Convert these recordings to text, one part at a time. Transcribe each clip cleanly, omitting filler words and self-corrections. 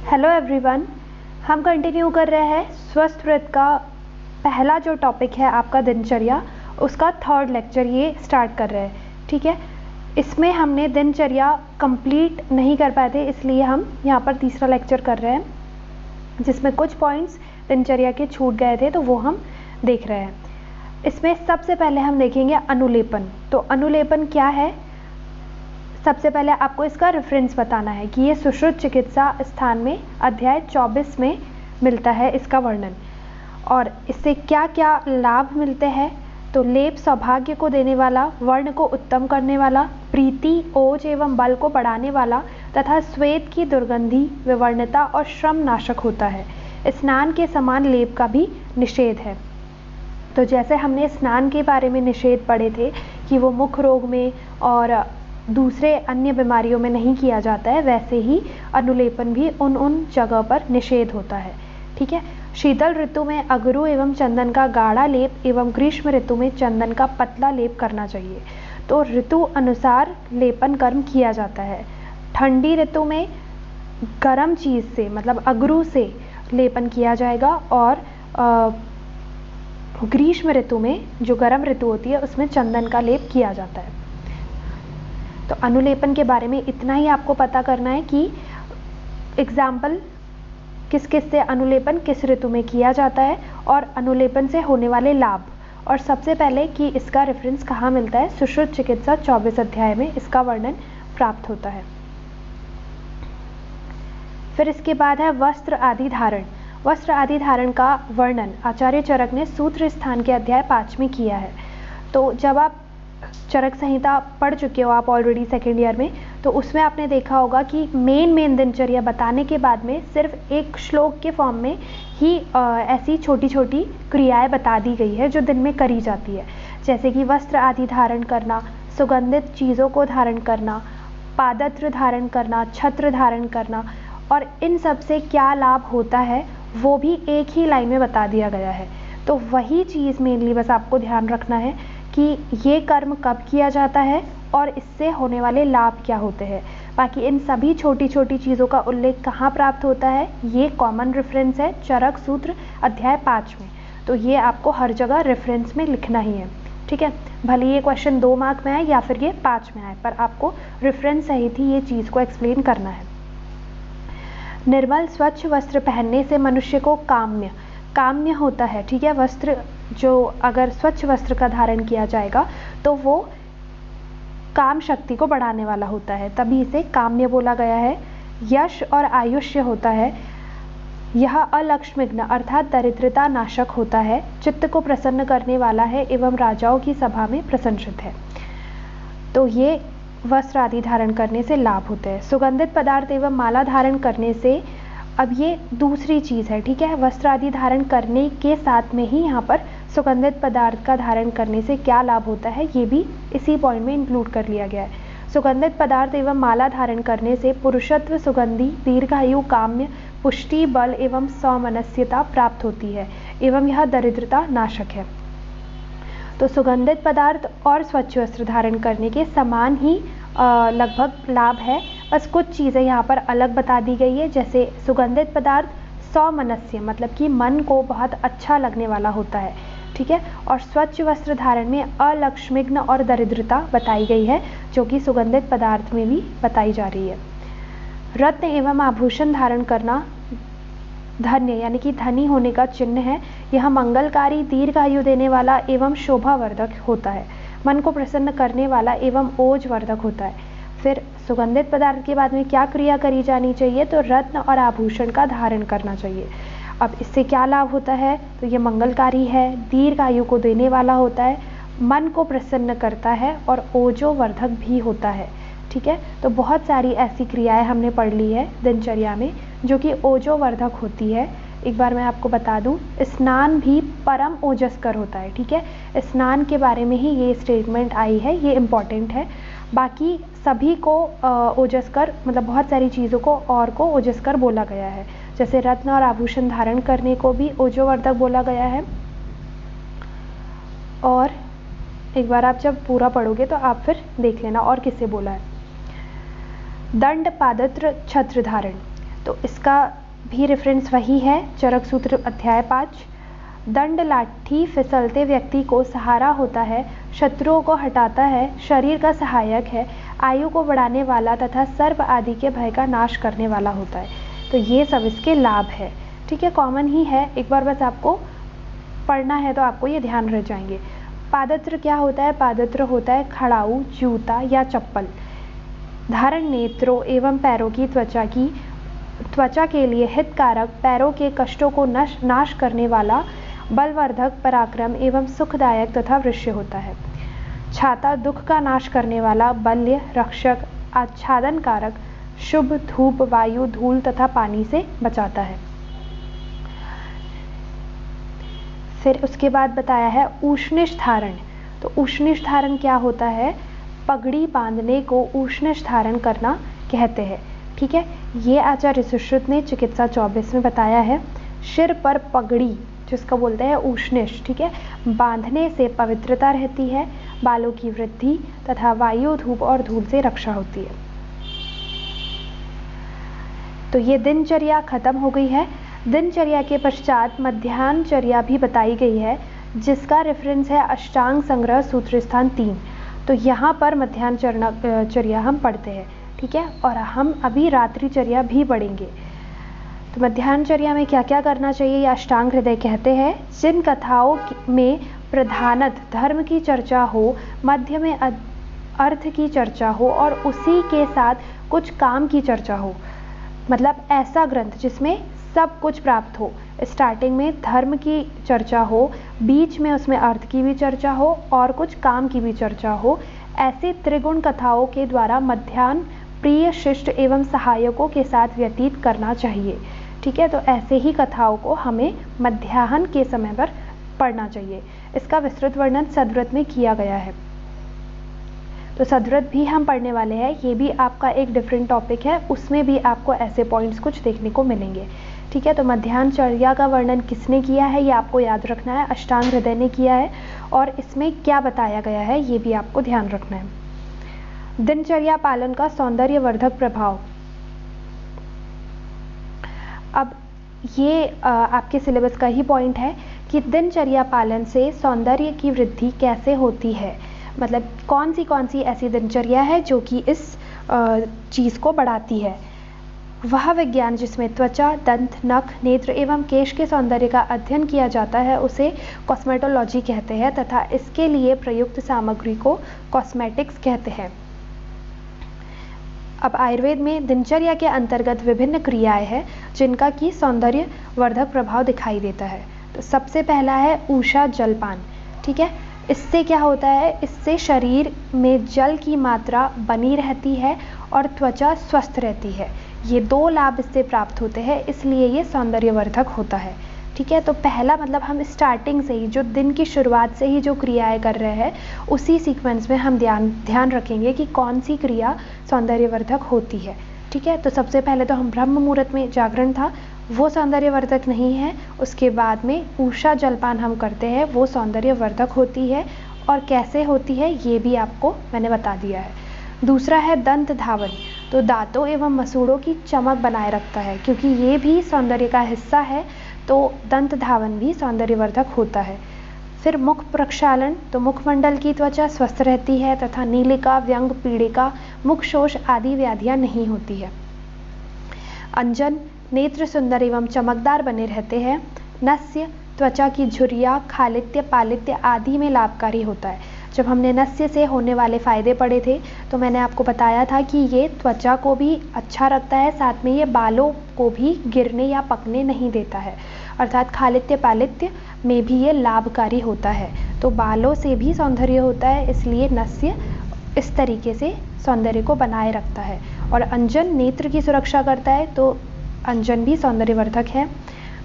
Hello everyone, हम continue कर रहे हैं स्वस्थ व्रत का पहला जो टॉपिक है आपका दिनचर्या, उसका थर्ड लेक्चर ये स्टार्ट कर रहे हैं। ठीक है, इसमें हमने दिनचर्या कंप्लीट नहीं कर पाए थे, इसलिए हम यहाँ पर तीसरा लेक्चर कर रहे हैं जिसमें कुछ पॉइंट्स दिनचर्या के छूट गए थे तो वो हम देख रहे हैं। इसमें सबसे पहले हम देखेंगे अनुलेपन। तो अनुलेपन क्या है, सबसे पहले आपको इसका रेफरेंस बताना है कि ये सुश्रुत चिकित्सा स्थान में अध्याय 24 में मिलता है इसका वर्णन। और इससे क्या क्या लाभ मिलते हैं, तो लेप सौभाग्य को देने वाला, वर्ण को उत्तम करने वाला, प्रीति, ओज एवं बल को बढ़ाने वाला तथा श्वेत की दुर्गंधि, विवर्णता और श्रम नाशक होता है। स्नान के समान लेप का भी निषेध है। तो जैसे हमने स्नान के बारे में निषेध पढ़े थे कि वो मुख रोग में और दूसरे अन्य बीमारियों में नहीं किया जाता है, वैसे ही अनुलेपन भी उन जगह पर निषेध होता है। ठीक है, शीतल ऋतु में अगरू एवं चंदन का गाढ़ा लेप एवं ग्रीष्म ऋतु में चंदन का पतला लेप करना चाहिए। तो ऋतु अनुसार लेपन कर्म किया जाता है। ठंडी ऋतु में गर्म चीज़ से मतलब अगरू से लेपन किया जाएगा और ग्रीष्म ऋतु में जो गर्म ऋतु होती है उसमें चंदन का लेप किया जाता है। तो अनुलेपन के बारे में इतना ही आपको पता करना है कि एग्जाम्पल किस किस से अनुलेपन किस ऋतु में किया जाता है और अनुलेपन से होने वाले लाभ। और सबसे पहले कि इसका रेफरेंस कहाँ मिलता है, सुश्रुत चिकित्सा 24 अध्याय में इसका वर्णन प्राप्त होता है। फिर इसके बाद है वस्त्र आदि धारण। वस्त्र आदि धारण का वर्णन आचार्य चरक ने सूत्र स्थान के अध्याय 5 में किया है। तो जब आप चरक संहिता पढ़ चुके हो आप ऑलरेडी सेकेंड ईयर में, तो उसमें आपने देखा होगा कि मेन दिनचर्या बताने के बाद में सिर्फ एक श्लोक के फॉर्म में ही ऐसी छोटी छोटी क्रियाएं बता दी गई है जो दिन में करी जाती है, जैसे कि वस्त्र आदि धारण करना, सुगंधित चीज़ों को धारण करना, पादत्र धारण करना, छत्र धारण करना। और इन सब से क्या लाभ होता है वो भी एक ही लाइन में बता दिया गया है। तो वही चीज़ मेनली बस आपको ध्यान रखना है कि ये कर्म कब किया जाता है और इससे होने वाले लाभ क्या होते हैं। बाकी इन सभी छोटी छोटी चीज़ों का उल्लेख कहाँ प्राप्त होता है, ये कॉमन रेफरेंस है चरक सूत्र अध्याय 5 में। तो ये आपको हर जगह रेफरेंस में लिखना ही है। ठीक है, भले ये क्वेश्चन 2 मार्क में आए या फिर ये 5 में आए, पर आपको रेफरेंस सहित ही ये चीज़ को एक्सप्लेन करना है। निर्मल स्वच्छ वस्त्र पहनने से मनुष्य को काम्य होता है। ठीक है, वस्त्र जो अगर स्वच्छ वस्त्र का धारण किया जाएगा तो वो काम शक्ति को बढ़ाने वाला होता है, तभी इसे काम्य बोला गया है। यश और आयुष्य होता है। यह अलक्ष्मिघ्न अर्थात दरिद्रता नाशक होता है, चित्त को प्रसन्न करने वाला है एवं राजाओं की सभा में प्रशंसित है। तो ये वस्त्र आदि धारण करने से लाभ होते हैं। सुगंधित पदार्थ एवं माला धारण करने से, अब ये दूसरी चीज़ है। ठीक है, वस्त्र आदि धारण करने के साथ में ही यहाँ पर सुगंधित पदार्थ का धारण करने से क्या लाभ होता है ये भी इसी पॉइंट में इंक्लूड कर लिया गया है। सुगंधित पदार्थ एवं माला धारण करने से पुरुषत्व, सुगंधि, दीर्घायु, काम्य, पुष्टि, बल एवं सौमनस्यता प्राप्त होती है एवं यह दरिद्रता नाशक है। तो सुगंधित पदार्थ और स्वच्छ वस्त्र धारण करने के समान ही लगभग लाभ है, बस कुछ चीज़ें यहाँ पर अलग बता दी गई है। जैसे सुगंधित पदार्थ सौमनस्य मतलब कि मन को बहुत अच्छा लगने वाला होता है। ठीक है, और स्वच्छ वस्त्र धारण में अलक्ष्मिघ्न और दरिद्रता बताई गई है जो कि सुगंधित पदार्थ में भी बताई जा रही है। रत्न एवं आभूषण धारण करना धन्य यानी कि धनी होने का चिन्ह है। यह मंगलकारी, दीर्घायु देने वाला एवं शोभावर्धक होता है, मन को प्रसन्न करने वाला एवं ओजवर्धक होता है। फिर सुगंधित पदार्थ के बाद में क्या क्रिया करी जानी चाहिए, तो रत्न और आभूषण का धारण करना चाहिए। अब इससे क्या लाभ होता है, तो ये मंगलकारी है, दीर्घायु को देने वाला होता है, मन को प्रसन्न करता है और ओजोवर्धक भी होता है। ठीक है, तो बहुत सारी ऐसी क्रियाएं हमने पढ़ ली है दिनचर्या में जो कि ओजोवर्धक होती है। एक बार मैं आपको बता दूं, स्नान भी परम ओजस्कर होता है। ठीक है, स्नान के बारे में ही ये स्टेटमेंट आई है, ये इम्पॉर्टेंट है। बाकी सभी को ओजस्कर मतलब बहुत सारी चीज़ों को और को ओजस्कर बोला गया है, जैसे रत्न और आभूषण धारण करने को भी ओजोवर्धक बोला गया है। और एक बार आप जब पूरा पढ़ोगे तो आप फिर देख लेना और किससे बोला है। दंड, पादत्र, छत्र धारण। तो इसका भी रेफरेंस वही है, चरक सूत्र अध्याय 5। दंड लाठी फिसलते व्यक्ति को सहारा होता है, शत्रुओं को हटाता है, शरीर का सहायक है, आयु को बढ़ाने वाला तथा सर्प आदि के भय का नाश करने वाला होता है। तो ये सब इसके लाभ है। ठीक है, कॉमन ही है, एक बार बस आपको पढ़ना है तो आपको ये ध्यान रह जाएंगे। पादत्र क्या होता है? पादत्र होता है खड़ाऊ, जूता या चप्पल। धारण नेत्रों एवं पैरों की त्वचा के लिए हितकारक, पैरों के कष्टों को नाश करने वाला, बलवर्धक, पराक्रम एवं सुखदायक तथा वृश्य होता है। छाता दुख का नाश करने वाला, बल्य, रक्षक, आच्छादन कारक, शुभ, धूप, वायु, धूल तथा पानी से बचाता है। फिर उसके बाद बताया है उष्णिष धारण। तो उष्णिष धारण क्या होता है? पगड़ी बांधने को उष्णिष धारण करना कहते हैं। ठीक है, ये आचार्य सुश्रुत ने चिकित्सा 24 में बताया है। सिर पर पगड़ी जिसको बोलते हैं उष्णिष, ठीक है, बांधने से पवित्रता रहती है, बालों की वृद्धि तथा वायु, धूप और धूल से रक्षा होती है। तो ये दिनचर्या खत्म हो गई है। दिनचर्या के पश्चात मध्याह्नचर्या भी बताई गई है, जिसका रेफरेंस है अष्टांग संग्रह सूत्र स्थान 3। तो यहाँ पर मध्याह्नचर्या हम पढ़ते हैं, ठीक है, और हम अभी रात्रिचर्या भी पढ़ेंगे। तो मध्याह्नचर्या में क्या क्या करना चाहिए ये अष्टांग हृदय कहते हैं। जिन कथाओं में प्रधानत धर्म की चर्चा हो, मध्य में अर्थ की चर्चा हो और उसी के साथ कुछ काम की चर्चा हो, मतलब ऐसा ग्रंथ जिसमें सब कुछ प्राप्त हो। स्टार्टिंग में धर्म की चर्चा हो, बीच में उसमें अर्थ की भी चर्चा हो और कुछ काम की भी चर्चा हो। ऐसे त्रिगुण कथाओं के द्वारा मध्याह्न प्रिय, शिष्ट एवं सहायकों के साथ व्यतीत करना चाहिए। ठीक है, तो ऐसे ही कथाओं को हमें मध्याह्न के समय पर पढ़ना चाहिए। इसका विस्तृत वर्णन सद्व्रत में किया गया है। तो सद्व्रत भी हम पढ़ने वाले हैं, ये भी आपका एक डिफरेंट टॉपिक है, उसमें भी आपको ऐसे पॉइंट्स कुछ देखने को मिलेंगे। ठीक है, तो मध्याह्नचर्या का वर्णन किसने किया है ये आपको याद रखना है, अष्टांग हृदय ने किया है, और इसमें क्या बताया गया है ये भी आपको ध्यान रखना है। दिनचर्या पालन का सौंदर्यवर्धक प्रभाव। अब ये आपके सिलेबस का ही पॉइंट है कि दिनचर्या पालन से सौंदर्य की वृद्धि कैसे होती है, मतलब कौन सी ऐसी दिनचर्या है जो कि इस चीज़ को बढ़ाती है। वह विज्ञान जिसमें त्वचा, दंत, नख, नेत्र एवं केश के सौंदर्य का अध्ययन किया जाता है उसे कॉस्मेटोलॉजी कहते हैं तथा इसके लिए प्रयुक्त सामग्री को कॉस्मेटिक्स कहते हैं। अब आयुर्वेद में दिनचर्या के अंतर्गत विभिन्न क्रियाएं हैं जिनका कि सौंदर्य वर्धक प्रभाव दिखाई देता है। तो सबसे पहला है ऊषा जलपान। ठीक है, इससे क्या होता है, इससे शरीर में जल की मात्रा बनी रहती है और त्वचा स्वस्थ रहती है। ये दो लाभ इससे प्राप्त होते हैं, इसलिए ये सौंदर्यवर्धक होता है। ठीक है, तो पहला मतलब हम स्टार्टिंग से ही जो दिन की शुरुआत से ही जो क्रियाएं कर रहे हैं उसी सीक्वेंस में हम ध्यान रखेंगे कि कौन सी क्रिया सौंदर्यवर्धक होती है। ठीक है, तो सबसे पहले तो हम ब्रह्म मुहूर्त में जागरण था, वो सौंदर्यवर्धक नहीं है। उसके बाद में ऊषा जलपान हम करते हैं, वो सौंदर्यवर्धक होती है, और कैसे होती है ये भी आपको मैंने बता दिया है। दूसरा है दंत धावन, तो दांतों एवं मसूड़ों की चमक बनाए रखता है, क्योंकि ये भी सौंदर्य का हिस्सा है, तो दंत धावन भी सौंदर्यवर्धक होता है। फिर मुख प्रक्षालन, तो मुखमंडल की त्वचा स्वस्थ रहती है तथा नीलिका, व्यंग, पीड़िका, मुख शोष आदि व्याधियां नहीं होती है। अंजन, नेत्र सुंदर एवं चमकदार बने रहते हैं। नस्य, त्वचा की झुर्रियाँ, खालित्य, पालित्य आदि में लाभकारी होता है। जब हमने नस्य से होने वाले फ़ायदे पढ़े थे तो मैंने आपको बताया था कि ये त्वचा को भी अच्छा रखता है, साथ में ये बालों को भी गिरने या पकने नहीं देता है, अर्थात खालित्य पालित्य में भी ये लाभकारी होता है। तो बालों से भी सौंदर्य होता है, इसलिए नस्य इस तरीके से सौंदर्य को बनाए रखता है। और अंजन नेत्र की सुरक्षा करता है, तो अंजन भी सौंदर्यवर्धक है।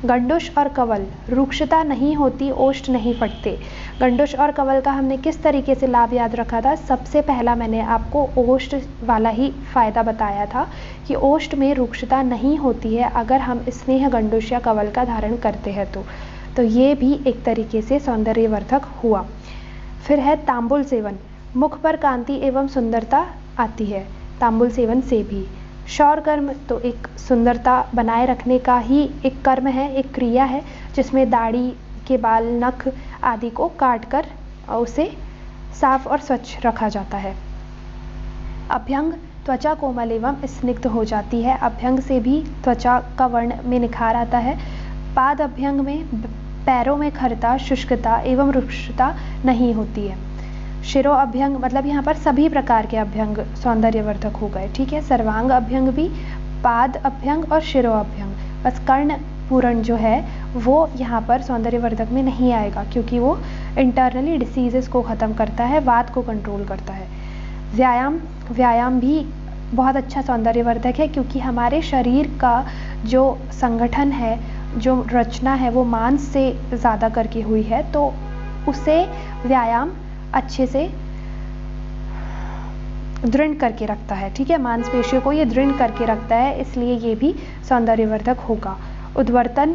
गंडुश और कवल, रुक्षता नहीं होती, ओष्ठ नहीं फटते। गंडुश और कवल का हमने किस तरीके से लाभ याद रखा था, सबसे पहला मैंने आपको ओष्ठ वाला ही फायदा बताया था कि ओष्ठ में रुक्षता नहीं होती है अगर हम स्नेह गंडुश या कवल का धारण करते हैं तो ये भी एक तरीके से सौंदर्यवर्धक हुआ। फिर है तांबुल सेवन, मुख पर कांति एवं सुंदरता आती है तांबुल सेवन से भी। शौर कर्म तो एक सुंदरता बनाए रखने का ही एक कर्म है, एक क्रिया है, जिसमें दाढ़ी के बाल, नख आदि को काट कर उसे साफ और स्वच्छ रखा जाता है। अभ्यंग, त्वचा कोमल एवं स्निग्ध हो जाती है। अभ्यंग से भी त्वचा का वर्ण में निखार आता है। पाद अभ्यंग में पैरों में खरता, शुष्कता एवं रुक्षता नहीं होती है। शिरो अभ्यंग मतलब यहाँ पर सभी प्रकार के अभ्यंग सौंदर्यवर्धक हो गए, ठीक है। सर्वांग अभ्यंग भी, पाद अभ्यंग और शिरो अभ्यंग, बस कर्ण पूरण जो है वो यहाँ पर सौंदर्यवर्धक में नहीं आएगा, क्योंकि वो इंटरनली डिसीजेस को ख़त्म करता है, वात को कंट्रोल करता है। व्यायाम भी बहुत अच्छा सौंदर्यवर्धक है, क्योंकि हमारे शरीर का जो संगठन है, जो रचना है, वो मांस से ज़्यादा करके हुई है, तो उसे व्यायाम अच्छे से दृढ़ करके रखता है, ठीक है। मांसपेशियों को ये दृढ़ करके रखता है, इसलिए ये भी सौंदर्यवर्धक होगा। उद्वर्तन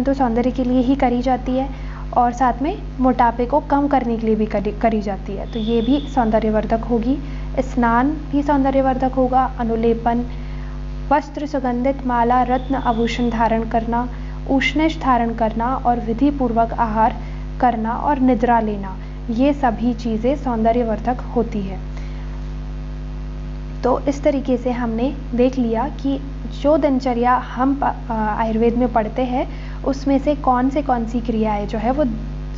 तो सौंदर्य के लिए ही करी जाती है, और साथ में मोटापे को कम करने के लिए भी करी जाती है, तो ये भी सौंदर्यवर्धक होगी। स्नान भी सौंदर्यवर्धक होगा। अनुलेपन, वस्त्र, सुगंधित माला, रत्न आभूषण धारण करना, उष्णेश धारण करना और विधि पूर्वक आहार करना और निद्रा लेना, ये सभी चीज़ें सौंदर्यवर्धक होती है। तो इस तरीके से हमने देख लिया कि जो दिनचर्या हम आयुर्वेद में पढ़ते हैं उसमें से कौन सी क्रियाएं जो है वो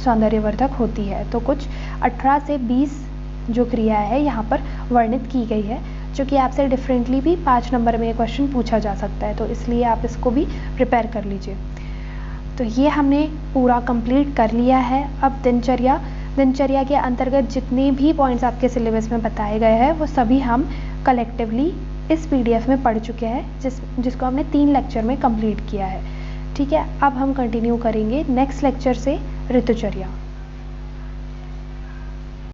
सौंदर्यवर्धक होती है। तो कुछ 18 से 20 जो क्रिया है यहाँ पर वर्णित की गई है, जो कि आपसे डिफरेंटली भी 5 नंबर में क्वेश्चन पूछा जा सकता है, तो इसलिए आप इसको भी प्रिपेयर कर लीजिए। तो ये हमने पूरा कंप्लीट कर लिया है। अब दिनचर्या के अंतर्गत जितने भी पॉइंट्स आपके सिलेबस में बताए गए हैं वो सभी हम कलेक्टिवली इस PDF में पढ़ चुके हैं, जिसको हमने 3 लेक्चर में कंप्लीट किया है, ठीक है। अब हम कंटिन्यू करेंगे नेक्स्ट लेक्चर से ऋतुचर्या।